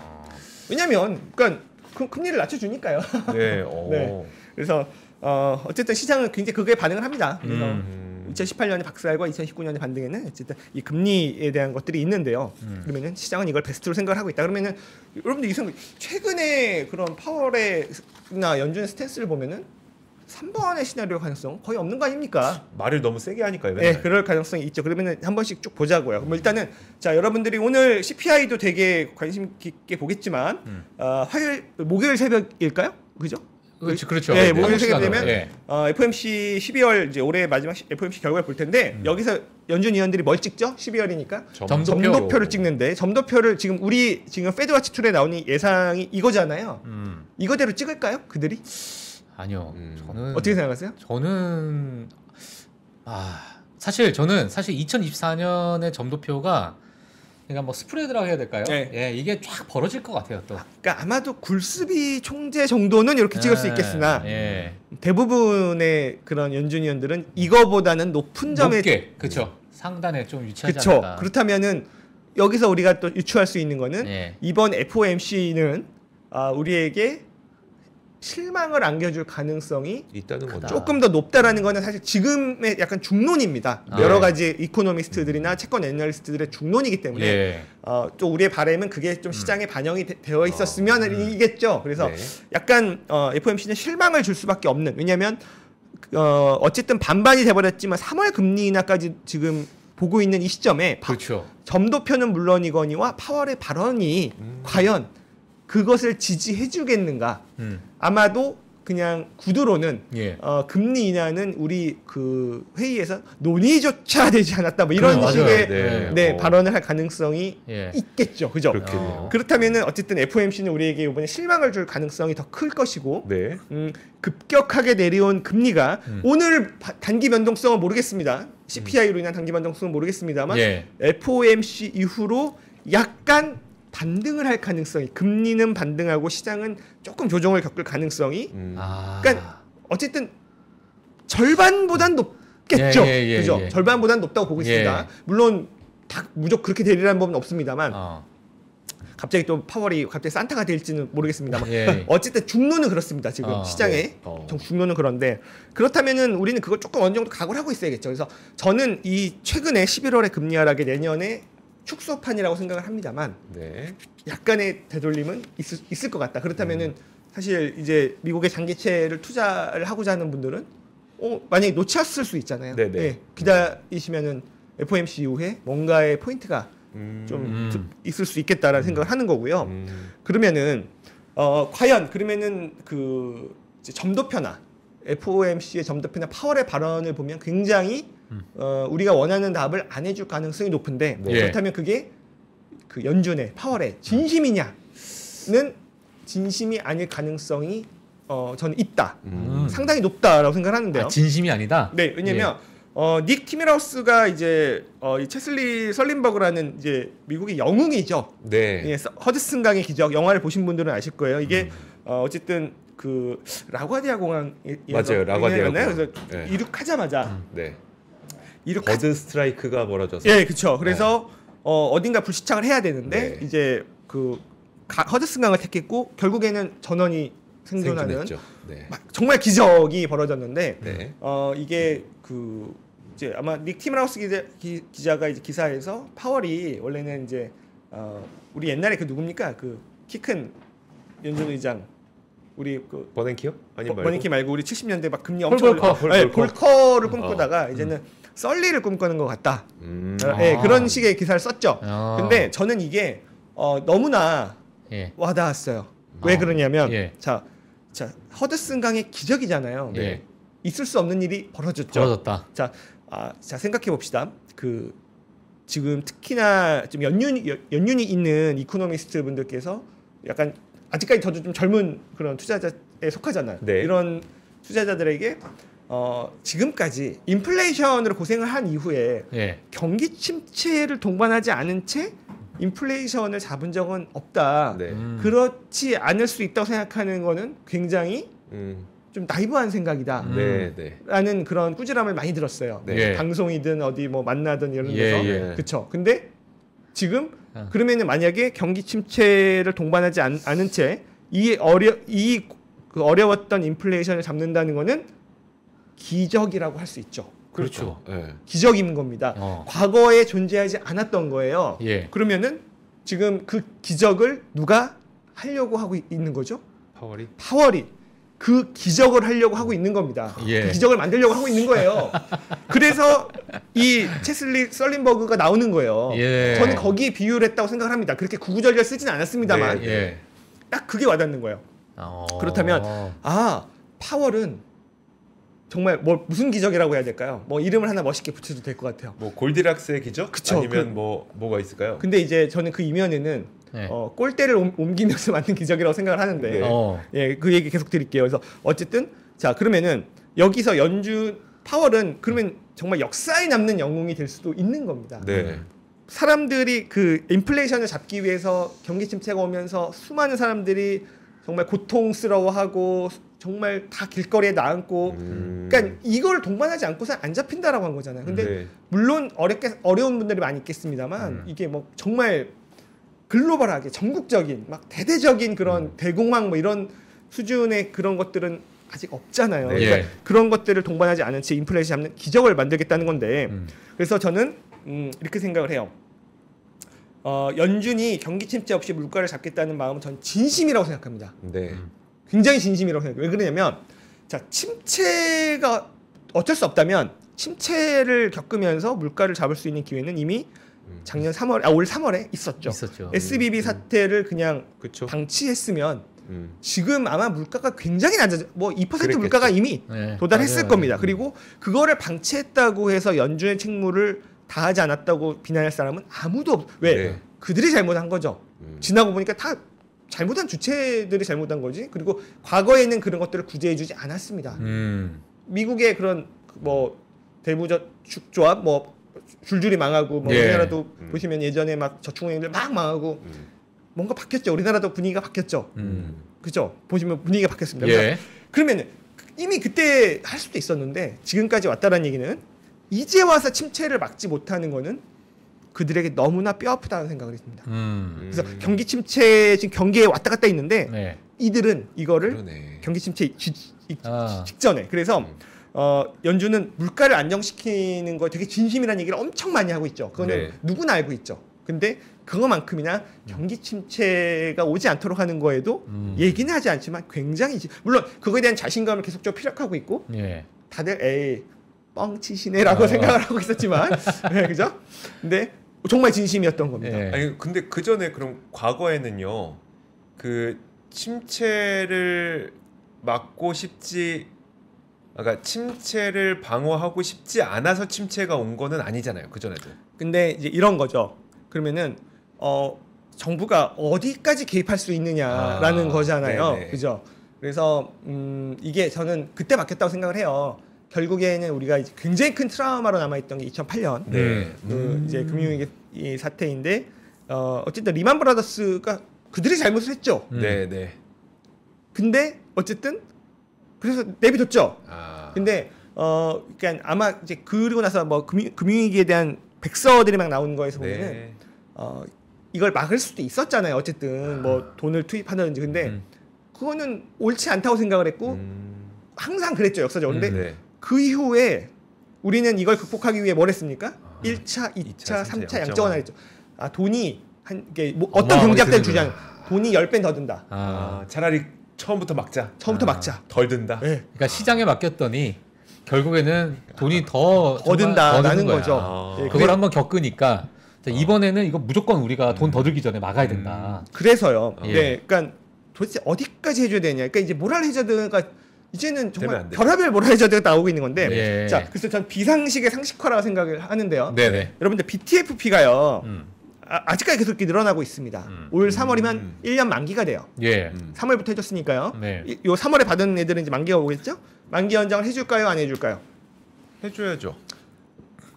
왜냐면 그러니까 금리를 낮춰주니까요. 네. 네. 그래서 어쨌든 시장은 굉장히 그거에 반응을 합니다. 그래서 2018년에 박살과 2019년에 반등에는 어쨌든 이 금리에 대한 것들이 있는데요. 그러면은 시장은 이걸 베스트로 생각을 하고 있다. 그러면은 여러분들 이 생각 최근에 그런 파월의나 연준의 스탠스를 보면은 3번의 시나리오 가능성 거의 없는 거 아닙니까? 말을 너무 세게 하니까요. 네, 그럴 가능성이 있죠. 그러면은 한 번씩 쭉 보자고요. 그럼 일단은 자 여러분들이 오늘 CPI도 되게 관심 깊게 보겠지만 목요일 새벽일까요? 그죠? 그렇죠. 네, 네, 목요일 한국 새벽 시간으로. 되면 예. FOMC 12월 이제 올해 마지막 FOMC 결과를 볼 텐데 여기서 연준 위원들이 뭘 찍죠? 12월이니까 점도표를 찍는데 점도표를 지금 우리 지금 페드와치 툴에 나오는 예상이 이거잖아요. 이거대로 찍을까요? 그들이? 아니요. 저는 어떻게 생각하세요? 저는 사실 2024년의 점도표가 그러니까 뭐 스프레드라고 해야 될까요? 네. 예, 이게 쫙 벌어질 것 같아요, 또. 그러니까 아마도 굴스비 총재 정도는 이렇게 찍을 수 있겠으나 예. 대부분의 그런 연준 위원들은 이거보다는 높은 점에 높게, 그렇죠. 상단에 좀 위치하지 그렇죠. 않을까. 그렇다면은 여기서 우리가 또 유추할 수 있는 거는 예. 이번 FOMC는 우리에게 실망을 안겨줄 가능성이 있다는 거죠. 조금 더 높다라는 거는 사실 지금의 약간 중론입니다. 여러 가지 이코노미스트들이나 채권 애널리스트들의 중론이기 때문에 예. 또 우리의 바람은 그게 좀 시장에 반영이 되어 있었으면 이겠죠. 그래서 네. 약간 FOMC는 실망을 줄 수밖에 없는. 왜냐하면 어쨌든 반반이 돼버렸지만 3월 금리 인하까지 지금 보고 있는 이 시점에 그렇죠. 점도표는 물론이거니와 파월의 발언이 과연 그것을 지지해주겠는가? 아마도 그냥 구두로는 예. 금리 인하는 우리 그 회의에서 논의조차 되지 않았다. 뭐 이런 맞아요. 식의 네. 발언을 할 가능성이 예. 있겠죠. 그죠? 그렇겠네요. 그렇다면은 어쨌든 FOMC는 우리에게 이번에 실망을 줄 가능성이 더 클 것이고 네. 급격하게 내려온 금리가 오늘 단기 변동성은 모르겠습니다. CPI로 인한 단기 변동성은 모르겠습니다만 예. FOMC 이후로 약간 반등을 할 가능성이 금리는 반등하고 시장은 조금 조정을 겪을 가능성이 그러니까 어쨌든 절반보단 높겠죠. 그죠? 예. 절반보단 높다고 보고 있습니다. 예. 물론 다 무조건 그렇게 되리라는 법은 없습니다만 갑자기 또 파월이 갑자기 산타가 될지는 모르겠습니다만 예. 어쨌든 중론은 그렇습니다. 지금 시장에 중론은 그런데 그렇다면은 우리는 그걸 조금 어느 정도 각오를 하고 있어야겠죠. 그래서 저는 이 최근에 11월에 금리 하락이 내년에 축소판이라고 생각을 합니다만 네. 약간의 되돌림은 있을 것 같다. 그렇다면은 사실 이제 미국의 장기채를 투자를 하고자 하는 분들은 만약에 놓쳤을 수 있잖아요. 네네. 예, 기다리시면은 FOMC 이후에 뭔가의 포인트가 좀 있을 수 있겠다라는 생각을 하는 거고요. 그러면은 과연 그러면은 그 이제 점도표나 FOMC의 점도표나 파월의 발언을 보면 굉장히 우리가 원하는 답을 안 해줄 가능성이 높은데 네. 그렇다면 그게 그 연준의 파월의 진심이냐는 진심이 아닐 가능성이 저는 있다. 상당히 높다라고 생각하는데요. 진심이 아니다. 네, 왜냐면 닉 티밀하우스가 이제 이 체슬리 설린버그라는 이제 미국의 영웅이죠. 네. 예, 허드슨 강의 기적 영화를 보신 분들은 아실 거예요. 이게 어쨌든 그 라과디아 공항에서 맞아요, 라과디아 공항. 그래서 네. 이륙하자마자 네. 이륙 버드 스트라이크가 벌어져서. 예, 그렇죠. 그래서 어딘가 불시착을 해야 되는데 네. 이제 그 허드슨 강을 택했고 결국에는 전원이 생존하는 생존했죠. 네. 정말 기적이 벌어졌는데 네. 이게 그 이제 아마 닉 티밀하우스 기자가 이제 기사에서 파월이 원래는 이제 우리 옛날에 그 누굽니까 그 키 큰 연준 의장 우리 그 버냉키요? 아니 말고. 버냉키 말고 우리 70년대 막 금리 폴 엄청 볼커. 네, 볼커를 꿈꾸다가 이제는 썰리를 꿈꾸는 것 같다. 네, 그런 식의 기사를 썼죠. 근데 저는 이게 너무나 예. 와닿았어요. 왜 그러냐면 예. 자 허드슨 강의 기적이잖아요. 네. 있을 수 없는 일이 벌어졌죠. 벌어졌다. 자 생각해 봅시다. 그 지금 특히나 좀 연륜이 있는 이코노미스트 분들께서 약간 아직까지 저도 좀 젊은 그런 투자자에 속하잖아요. 네. 이런 투자자들에게 지금까지 인플레이션으로 고생을 한 이후에 예. 경기 침체를 동반하지 않은 채 인플레이션을 잡은 적은 없다. 네. 그렇지 않을 수 있다고 생각하는 거는 굉장히 좀 나이브한 생각이다. 네, 네. 라는 그런 꾸지람을 많이 들었어요. 네. 예. 방송이든 어디 뭐 만나든 이런 데서. 예. 그쵸. 근데 지금 그러면은 만약에 경기 침체를 동반하지 않은 채 그 어려웠던 인플레이션을 잡는다는 거는 기적이라고 할 수 있죠. 그렇죠. 네. 기적인 겁니다. 과거에 존재하지 않았던 거예요. 예. 그러면은 지금 그 기적을 누가 하려고 하고 있는 거죠? 파월이 그 기적을 하려고 하고 있는 겁니다. 예. 그 기적을 만들려고 하고 있는 거예요. 그래서 이 체슬리 썰린버그가 나오는 거예요. 예. 저는 거기에 비유를 했다고 생각을 합니다. 그렇게 구구절절 쓰진 않았습니다만 네. 예. 딱 그게 와닿는 거예요. 그렇다면 파월은 정말 무슨 기적이라고 해야 될까요? 뭐 이름을 하나 멋있게 붙여도 될 것 같아요. 뭐 골디락스의 기적? 그쵸, 아니면 뭐가 있을까요? 근데 이제 저는 그 이면에는 네. 골대를 옮기면서 만든 기적이라고 생각을 하는데 네. 예, 그 얘기 계속 드릴게요. 그래서 어쨌든 자 그러면은 여기서 연준 파월은 그러면 정말 역사에 남는 영웅이 될 수도 있는 겁니다. 네. 사람들이 그 인플레이션을 잡기 위해서 경기 침체가 오면서 수많은 사람들이 정말 고통스러워하고 정말 다 길거리에 나앉고 그러니까 이걸 동반하지 않고서 안 잡힌다라고 한 거잖아요. 근데 네. 물론 어려운 분들이 많이 있겠습니다만 이게 뭐 정말 글로벌하게 전국적인 막 대대적인 그런 대공황 뭐 이런 수준의 그런 것들은 아직 없잖아요. 네. 그러니까 예. 그런 것들을 동반하지 않은 채 인플레이션 잡는 기적을 만들겠다는 건데 그래서 저는 이렇게 생각을 해요. 연준이 경기 침체 없이 물가를 잡겠다는 마음은 전 진심이라고 생각합니다. 네. 굉장히 진심이라고 생각해요. 왜 그러냐면 자 침체가 어쩔 수 없다면 침체를 겪으면서 물가를 잡을 수 있는 기회는 이미 작년 3월, 올 3월에 있었죠. SBB 사태를 그냥 그렇죠. 방치했으면 지금 아마 물가가 굉장히 낮아져. 뭐 2% 그랬겠죠. 물가가 이미 네. 도달했을 맞아요. 겁니다. 그리고 그거를 방치했다고 해서 연준의 책무를 다하지 않았다고 비난할 사람은 아무도 없. 왜? 네. 그들이 잘못한 거죠. 지나고 보니까 다 잘못한 주체들이 잘못한 거지. 그리고 과거에는 그런 것들을 구제해주지 않았습니다. 미국의 그런 뭐 대부저축조합 뭐 줄줄이 망하고 뭐 예. 우리나라도 보시면 예전에 막 저축은행들 막 망하고 뭔가 바뀌었죠. 우리나라도 분위기가 바뀌었죠. 그죠? 보시면 분위기가 바뀌었습니다. 예. 그러면 이미 그때 할 수도 있었는데 지금까지 왔다는 얘기는 이제 와서 침체를 막지 못하는 거는 그들에게 너무나 뼈아프다는 생각을 했습니다. 그래서 경기 침체 지금 경기에 왔다 갔다 있는데 네. 이들은 이거를 그러네. 경기 침체 직전에 그래서 연준은 물가를 안정시키는 거 되게 진심이라는 얘기를 엄청 많이 하고 있죠. 그거는 네. 누구나 알고 있죠. 근데 그거만큼이나 경기 침체가 오지 않도록 하는 거에도 얘기는 하지 않지만 굉장히 물론 그거에 대한 자신감을 계속적으로 피력하고 있고 예. 다들 에이 뻥치시네라고 생각을 하고 있었지만 네, 그죠? 근데 정말 진심이었던 겁니다. 예. 아니 근데 그 전에 그럼 과거에는요 그 침체를 막고 싶지 그러니까 침체를 방어하고 싶지 않아서 침체가 온 거는 아니잖아요. 그 전에도. 근데 이제 이런 거죠. 그러면은 정부가 어디까지 개입할 수 있느냐라는 거잖아요. 네네. 그죠? 그래서 이게 저는 그때 바뀌었다고 생각을 해요. 결국에는 우리가 이제 굉장히 큰 트라우마로 남아있던 게 2008년 네. 그 이제 금융위기 사태인데 어쨌든 리만 브라더스가 그들이 잘못을 했죠. 네, 네. 근데 어쨌든 그래서 내비뒀죠. 아. 근데 그러니까 아마 이제 그리고 나서 뭐 금융위기에 대한 백서들이 막 나오는 거에서 보면은 네. 이걸 막을 수도 있었잖아요. 어쨌든 뭐 돈을 투입하든지 근데 그거는 옳지 않다고 생각을 했고 항상 그랬죠 역사적으로. 근데 네. 그 이후에 우리는 이걸 극복하기 위해 뭘 했습니까? 1차, 2차, 3차 양적완화 했죠. 돈이 한 이게 뭐 어떤 경제학자를 주장 돈이 10배 더 든다. 차라리 처음부터 막자. 막자. 덜 든다. 네. 그러니까 시장에 맡겼더니 결국에는 돈이 더 든다라는 거야. 거죠. 예, 그걸 한번 겪으니까 자, 이번에는 이거 무조건 우리가 돈 더 들기 전에 막아야 된다. 그래서요. 예. 네, 그러니까 도대체 어디까지 해줘야 되냐. 그러니까 이제 모랄 해저드가 이제는 되면 정말 안 돼. 별의별 모랄 해저드가 나오고 있는 건데, 예. 자, 그래서 전 비상식의 상식화라고 생각을 하는데요. 네네. 여러분들 BTFP가요. 음. 아직까지 계속 이렇게 늘어나고 있습니다. 올 3월이면 1년 만기가 돼요. 예. 3월부터 해줬으니까요. 네. 요 3월에 받은 애들은 이제 만기가 오겠죠? 만기 연장을 해줄까요, 안 해줄까요? 해줘야죠.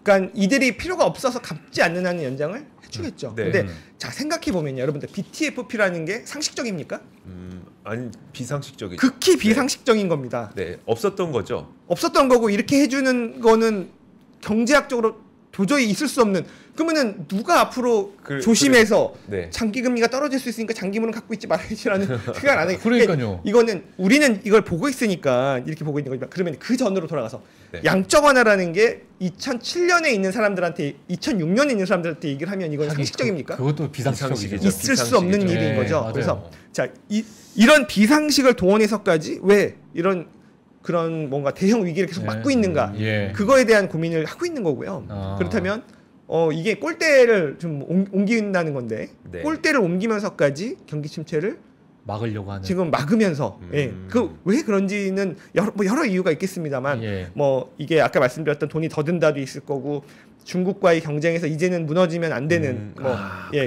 그러니까 이들이 필요가 없어서 갚지 않는 한은 연장을 해주겠죠. 네. 근데 자 생각해 보면요, 여러분들 BTFP라는 게 상식적입니까? 아니 비상식적이죠. 극히 비상식적인 겁니다. 네, 없었던 거죠. 없었던 거고 이렇게 해주는 거는 경제학적으로 도저히 있을 수 없는. 그러면은 누가 앞으로 조심해서 네. 장기 금리가 떨어질 수 있으니까 장기물은 갖고 있지 말아야지라는 생각 안 해. 그러니까요. 이거는 우리는 이걸 보고 있으니까 이렇게 보고 있는 거지만 그러면 그 전으로 돌아가서 네. 양적 완화라는 게 2007년에 있는 사람들한테 2006년에 있는 사람들한테 얘기를 하면 이건 상식적입니까? 그것도 비상식적이죠. 비상식이죠. 있을 수 없는 비상식이죠. 일인 네, 거죠. 맞아요. 그래서 자 이런 비상식을 동원해서까지 왜 이런 그런 뭔가 대형 위기를 계속 네. 막고 있는가? 예. 그거에 대한 고민을 하고 있는 거고요. 그렇다면 이게 꼴대를 좀 옮긴다는 건데 네. 꼴대를 옮기면서까지 경기 침체를 막으려고 하는. 지금 막으면서 그 왜 그런지는 여러 이유가 있겠습니다만 예. 뭐 이게 아까 말씀드렸던 돈이 더 든다도 있을 거고 중국과의 경쟁에서 이제는 무너지면 안 되는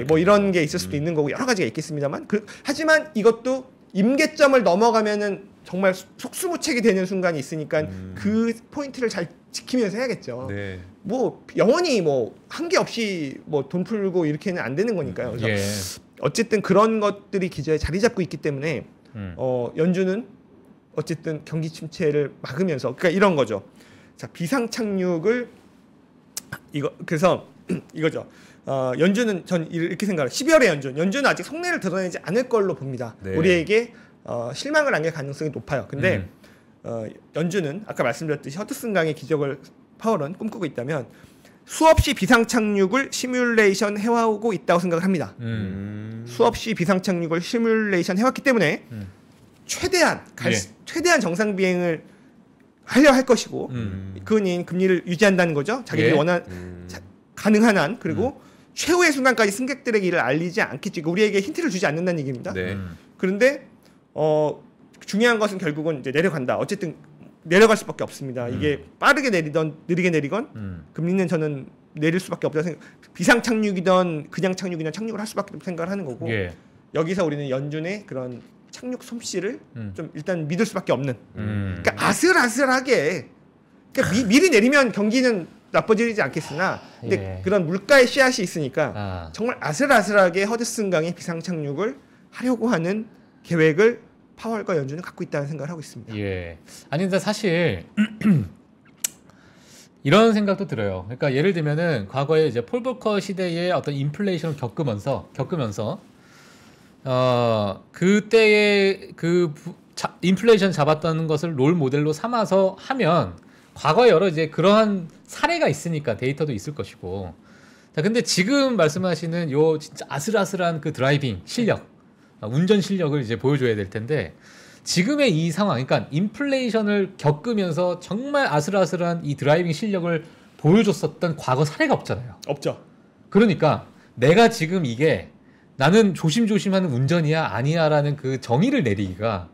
뭐 이런 게 있을 수도 있는 거고 여러 가지가 있겠습니다만 하지만 이것도 임계점을 넘어가면은 정말 속수무책이 되는 순간이 있으니까 그 포인트를 잘 지키면서 해야겠죠. 네. 뭐 영원히 뭐 한계 없이 뭐 돈 풀고 이렇게는 안 되는 거니까요. 그래서 예. 어쨌든 그런 것들이 기저에 자리 잡고 있기 때문에 연준은 어쨌든 경기 침체를 막으면서 그러니까 이런 거죠. 자 비상 착륙을 그래서 이거죠. 연준은 전 이렇게 생각해요. 12월에 연준은 아직 속내를 드러내지 않을 걸로 봅니다. 네. 우리에게 실망을 안길 가능성이 높아요. 근데 연준은 아까 말씀드렸듯이 허드슨 강의 기적을 파월은 꿈꾸고 있다면 수없이 비상 착륙을 시뮬레이션 해와오고 있다고 생각을 합니다. 수없이 비상 착륙을 시뮬레이션 해왔기 때문에 최대한 정상 비행을 하려 할 것이고 그건 금리를 유지한다는 거죠. 자기들이 예. 가능한 한 그리고 최후의 순간까지 승객들에게 이를 알리지 않겠지. 우리에게 힌트를 주지 않는다는 얘기입니다. 네. 그런데 중요한 것은 결국은 이제 내려간다. 어쨌든 내려갈 수밖에 없습니다. 이게 빠르게 내리던 느리게 내리건 금리는 저는 내릴 수밖에 없다 생각. 비상 착륙이든 그냥 착륙이든 착륙을 할 수밖에 없다고 생각을 하는 거고 예. 여기서 우리는 연준의 그런 착륙 솜씨를 좀 일단 믿을 수밖에 없는. 그러니까 아슬아슬하게 그러니까 미리 내리면 경기는 나빠지지 않겠으나 근데 예. 그런 물가의 씨앗이 있으니까 정말 아슬아슬하게 허드슨 강의 비상 착륙을 하려고 하는 계획을 파월과 연준은 갖고 있다는 생각을 하고 있습니다. 예. 아니 근데 사실 이런 생각도 들어요. 그러니까 예를 들면은 과거에 이제 폴 볼커 시대의 어떤 인플레이션을 겪으면서 그때의 인플레이션 잡았다는 것을 롤 모델로 삼아서 하면 과거에 여러 이제 그러한 사례가 있으니까 데이터도 있을 것이고. 자, 근데 지금 말씀하시는 요 진짜 아슬아슬한 그 드라이빙 실력, 운전 실력을 이제 보여줘야 될 텐데 지금의 이 상황, 그러니까 인플레이션을 겪으면서 정말 아슬아슬한 이 드라이빙 실력을 보여줬었던 과거 사례가 없잖아요. 없죠. 그러니까 내가 지금 이게 나는 조심조심하는 운전이야 아니야라는 그 정의를 내리기가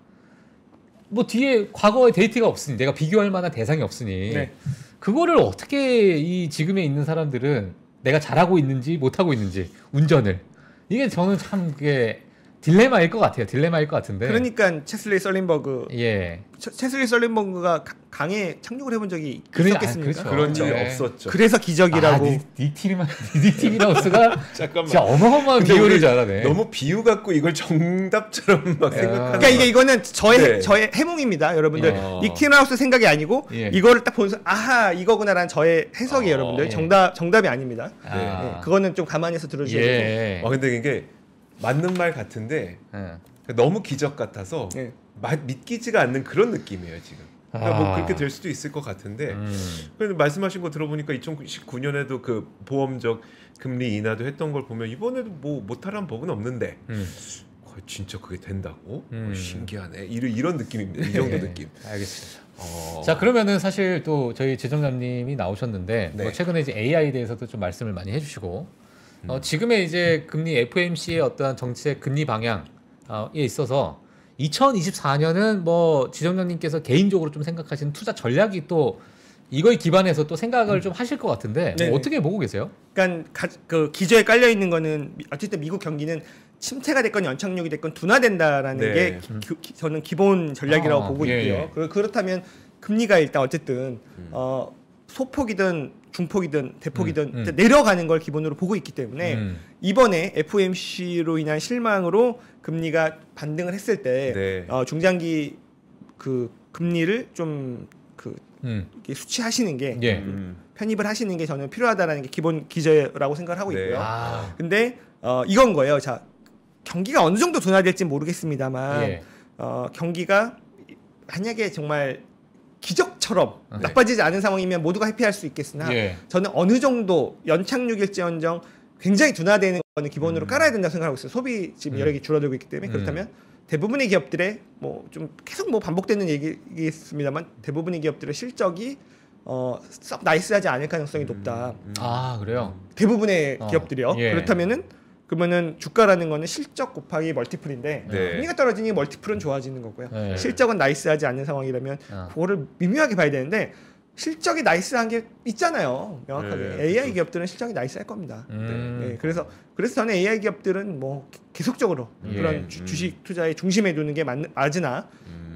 뭐 뒤에 과거의 데이터가 없으니 내가 비교할 만한 대상이 없으니 네. 그거를 어떻게 이 지금에 있는 사람들은 내가 잘하고 있는지 못하고 있는지 운전을 이게 저는 참 그게 딜레마일 것 같아요. 딜레마일 것 같은데. 그러니까 체슬리 썰린버그 예. 체슬리 썰린버그가 강에 착륙을 해본 적이 있었겠습니까? 그렇죠. 그런 적이 네. 없었죠. 그래서 기적이라고. 닉티리나우스가 잠깐만. 진짜 어마어마한 근데 비유를 우리 잘하네. 너무 비유 갖고 이걸 정답처럼 막 생각하는. 그러니까 이거는 네. 저의 해몽입니다, 여러분들. 닉티나우스 생각이 아니고 예. 이거를 딱 보면서 아하 이거구나라는 저의 해석이 여러분들 예. 정답이 아닙니다. 아. 예, 그거는 좀 가만히 해서 들어주셔야 돼요. 예. 근데 이게 맞는 말 같은데 예. 너무 기적 같아서 예. 믿기지가 않는 그런 느낌이에요 지금. 그러니까 뭐 아. 그렇게 될 수도 있을 것 같은데. 근데 말씀하신 거 들어보니까 2019년에도 그 보험적 금리 인하도 했던 걸 보면 이번에도 뭐 못하라는 법은 없는데 진짜 그게 된다고? 신기하네. 이런 느낌입니다. 이 정도 네, 느낌. 알겠습니다. 자, 그러면은 사실 또 저희 재정장님이 나오셨는데 네. 뭐 최근에 이제 AI에 대해서도 좀 말씀을 많이 해주시고 지금의 이제 금리 FOMC의 어떤 정책 금리 방향에 있어서 2024년은 뭐 지정장님께서 개인적으로 좀 생각하시는 투자 전략이 또 이거에 기반해서 또 생각을 좀 하실 것 같은데 네네. 뭐 어떻게 보고 계세요? 그러니까 그 기저에 깔려 있는 거는 어쨌든 미국 경기는 침체가 됐건 연착륙이 됐건 둔화된다라는 네. 게 저는 기본 전략이라고 보고 예, 있고요. 예. 그렇다면 금리가 일단 어쨌든 소폭이든 중폭이든 대폭이든 내려가는 걸 기본으로 보고 있기 때문에 이번에 FOMC로 인한 실망으로 금리가 반등을 했을 때 네. 중장기 그 금리를 좀 이렇게 수치하시는 게 예. 편입을 하시는 게 저는 필요하다는 게 기본 기저라고 생각을 하고 네. 있고요. 아. 근데 이건 거예요. 자, 경기가 어느 정도 둔화될지 모르겠습니다만 예. 경기가 만약에 정말 기적처럼 네. 나빠지지 않은 상황이면 모두가 해피할 수 있겠으나 예. 저는 어느 정도 연착륙일지언정 굉장히 둔화되는 거는 기본으로 깔아야 된다고 생각하고 있어요. 소비 지금 여력이 줄어들고 있기 때문에 그렇다면 대부분의 기업들의 뭐 좀 계속 뭐 반복되는 얘기겠습니다만 대부분의 기업들의 실적이 썩 나이스하지 않을 가능성이 높다. 아, 그래요? 대부분의 기업들이요. 예. 그러면은 주가라는 거는 실적 곱하기 멀티플인데 네. 금리가 떨어지니 멀티플은 좋아지는 거고요. 네. 실적은 나이스하지 않는 상황이라면 그거를 미묘하게 봐야 되는데 실적이 나이스한 게 있잖아요. 명확하게 네, AI 그렇죠. 기업들은 실적이 나이스할 겁니다. 네, 그래서 저는 AI 기업들은 뭐 계속적으로 예. 그런 주식 투자의 중심에 두는 게 맞으나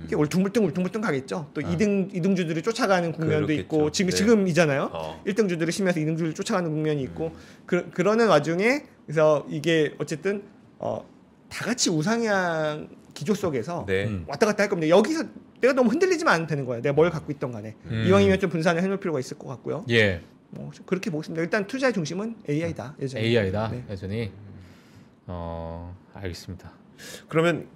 이게 울퉁불퉁 가겠죠. 또 2등주들이 쫓아가는 국면도 그렇겠죠. 있고 네. 지금이잖아요. 어. 1등주들이 심해서 2등주를 쫓아가는 국면이 있고 그러는 와중에 그래서 이게 어쨌든 다 같이 우상향 기조 속에서 네. 왔다 갔다 할 겁니다. 여기서 내가 너무 흔들리지만 않으면 되는 거예요. 내가 뭘 갖고 있던 간에 이왕이면 좀 분산을 해놓을 필요가 있을 것 같고요. 예. 뭐 그렇게 보겠습니다. 일단 투자의 중심은 AI다. 여전히. AI다. 네. 여전히. 알겠습니다. 그러면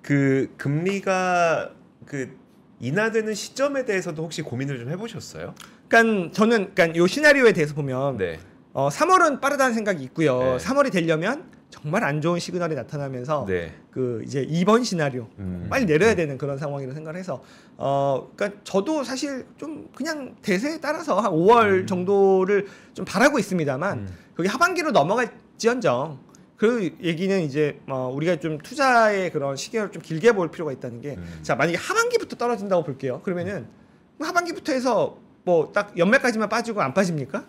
그 금리가 그 인하되는 시점에 대해서도 혹시 고민을 좀 해보셨어요? 그러니까 저는 요 시나리오에 대해서 보면 네. 3월은 빠르다는 생각이 있고요. 네. 3월이 되려면 정말 안 좋은 시그널이 나타나면서 네. 그 이제 2번 시나리오 빨리 내려야 되는 그런 상황이라고 생각을 해서 그러니까 저도 사실 좀 그냥 대세에 따라서 한 5월 정도를 좀 바라고 있습니다만 그게 하반기로 넘어갈지언정 그 얘기는 이제 우리가 좀 투자의 그런 시계를 좀 길게 볼 필요가 있다는 게 자 만약에 하반기부터 떨어진다고 볼게요. 그러면은 하반기부터 해서 뭐 딱 연말까지만 빠지고 안 빠집니까?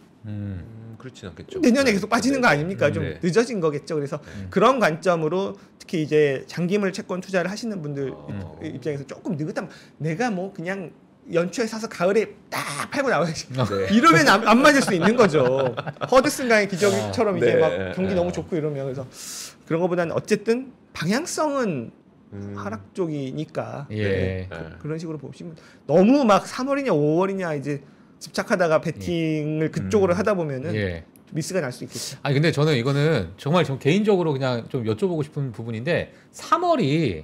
그렇진 않겠죠. 내년에 계속 빠지는 거 아닙니까? 좀 네. 늦어진 거겠죠. 그래서 그런 관점으로 특히 이제 장기물 채권 투자를 하시는 분들 입장에서 조금 느긋하면 내가 뭐 그냥 연초에 사서 가을에 딱 팔고 나와야지. 네. 이러면 안 맞을 수 있는 거죠. 허드슨강의 기적처럼 이제 네. 막 경기 너무 좋고 이러면 그래서 그런 거보다는 어쨌든 방향성은 하락 쪽이니까 예. 네. 그런 식으로 보시면 너무 막 3월이냐 5월이냐 이제 집착하다가 베팅을 그쪽으로 하다 보면은 예. 미스가 날 수 있겠죠. 아니 근데 저는 이거는 정말 저 개인적으로 그냥 좀 여쭤보고 싶은 부분인데 3월이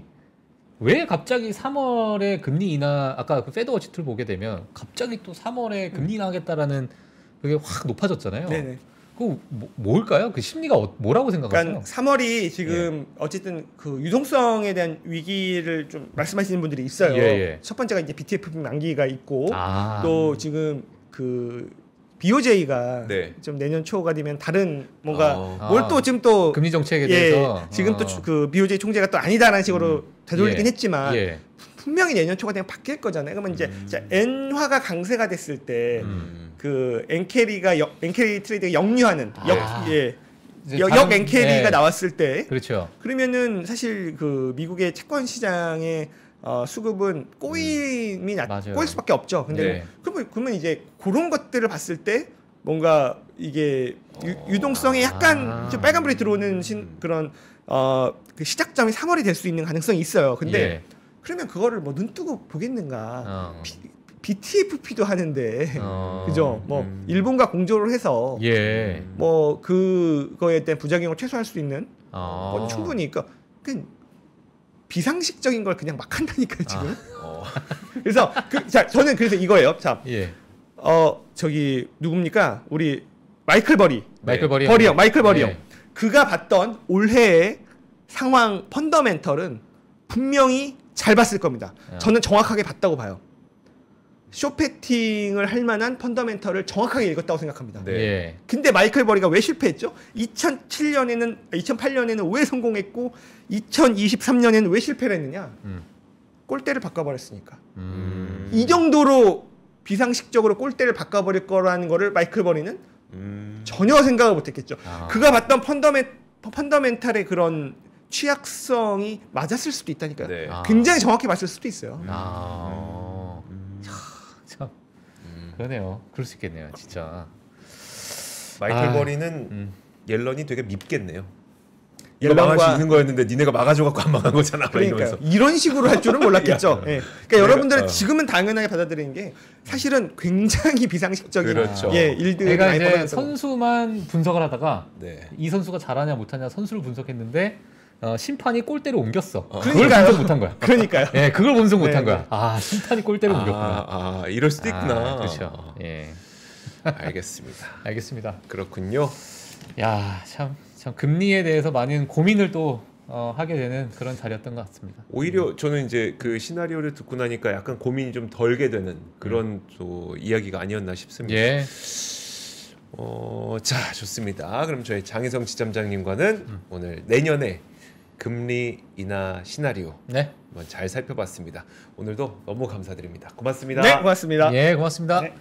왜 갑자기 3월에 금리 인하 아까 그 페드워치 툴 보게 되면 갑자기 또 3월에 금리 인하하겠다라는 그게 확 높아졌잖아요. 네네. 그 뭘까요? 그 심리가 뭐라고 생각하세요? 그러니까 3월이 지금 어쨌든 그 유동성에 대한 위기를 좀 말씀하시는 분들이 있어요. 예, 예. 첫 번째가 이제 BTFP 만기가 있고 아. 또 지금 그 BOJ가 네. 좀 내년 초가 되면 다른 뭔가 아. 뭘 또 지금 또 금리 정책에 예, 대해서 지금 또 그 BOJ 총재가 또 아니다라는 식으로 되돌리긴 예. 했지만 예. 분명히 내년 초가 되면 바뀔 거잖아요. 그러면 이제 엔화가 강세가 됐을 때 그 엔캐리 트레이드가 역류하는 이제 역 다른- 엔캐리가 예. 나왔을 때 그렇죠. 그러면은 사실 그 미국의 채권 시장의 수급은 꼬임이 맞아요. 꼬일 수밖에 없죠. 근데 네. 그러면 이제 그런 것들을 봤을 때 뭔가 이게 유동성에 약간 좀 빨간불이 들어오는 그런 그 시작점이 3월이 될 수 있는 가능성이 있어요. 근데 예. 그러면 그거를 뭐 눈 뜨고 보겠는가? 어. BTFP도 하는데 어. 그죠? 뭐 일본과 공조를 해서 예. 뭐 그거에 대한 부작용을 최소화할 수 있는 건 충분히 그러니까 비상식적인 걸 그냥 막 한다니까요 지금. 그래서 자 저는 그래서 이거예요. 자, 예. 저기 누굽니까? 우리 마이클 버리. 마이클 버리 버리 형, 마이클 버리 예. 형. 그가 봤던 올해의 상황 펀더멘털은 분명히 잘 봤을 겁니다. 저는 정확하게 봤다고 봐요. 쇼패팅을 할 만한 펀더멘털을 정확하게 읽었다고 생각합니다. 네. 예. 근데 마이클 버리가 왜 실패했죠? 2008년에는 왜 성공했고 2023년에는 왜 실패를 했느냐? 골대를 바꿔버렸으니까. 이 정도로 비상식적으로 골대를 바꿔버릴 거라는 거를 마이클 버리는 전혀 생각을 못했겠죠. 그가 봤던 펀더멘탈의 그런 취약성이 맞았을 수도 있다니까요. 네. 굉장히 정확히 봤을 수도 있어요. 참 그러네요. 그럴 수 있겠네요, 진짜. 마이클 버리는 옐런이 되게 밉겠네요. 옐런과- 막을 수 있는 거였는데 니네가 막아줘갖고 안 막은 거잖아. 막 그러니까요. 이러면서. 이런 식으로 할 줄은 몰랐겠죠. 예. 그러니까 내가- 여러분들은 지금은 당연하게 받아들이는 게 사실은 굉장히 비상식적인 그렇죠. 일들이 내가 많이 이제 벌어졌던 선수만 분석을 하다가 네. 이 선수가 잘하냐 못하냐 선수를 분석했는데 심판이 골대를 옮겼어. 그걸 그러니까요. 분석 못한 거야. 그러니까요. 예, 그걸 분석 못한 네, 거야. 아, 심판이 골대를 옮겼구나. 이럴 수도 있구나. 그렇죠. 예, 알겠습니다. 알겠습니다. 그렇군요. 야, 참 금리에 대해서 많은 고민을 또 하게 되는 그런 자리였던 것 같습니다. 오히려 저는 이제 그 시나리오를 듣고 나니까 약간 고민이 좀 덜게 되는 그런 또 이야기가 아니었나 싶습니다. 예, 자, 좋습니다. 그럼 저희 장혜성 지점장님과는 오늘 내년에 금리 인하 시나리오 네, 한번 잘 살펴봤습니다. 오늘도 너무 감사드립니다. 고맙습니다. 네, 고맙습니다. 예, 고맙습니다. 네.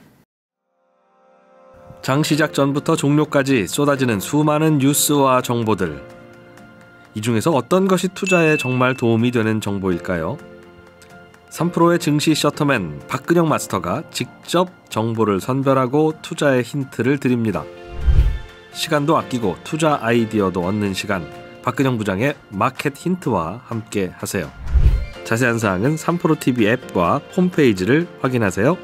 장 시작 전부터 종료까지 쏟아지는 수많은 뉴스와 정보들. 이 중에서 어떤 것이 투자에 정말 도움이 되는 정보일까요? 3프로의 증시 셔터맨 박근영 마스터가 직접 정보를 선별하고 투자의 힌트를 드립니다. 시간도 아끼고 투자 아이디어도 얻는 시간, 박근영 부장의 마켓 힌트와 함께 하세요. 자세한 사항은 3프로 TV 앱과 홈페이지를 확인하세요.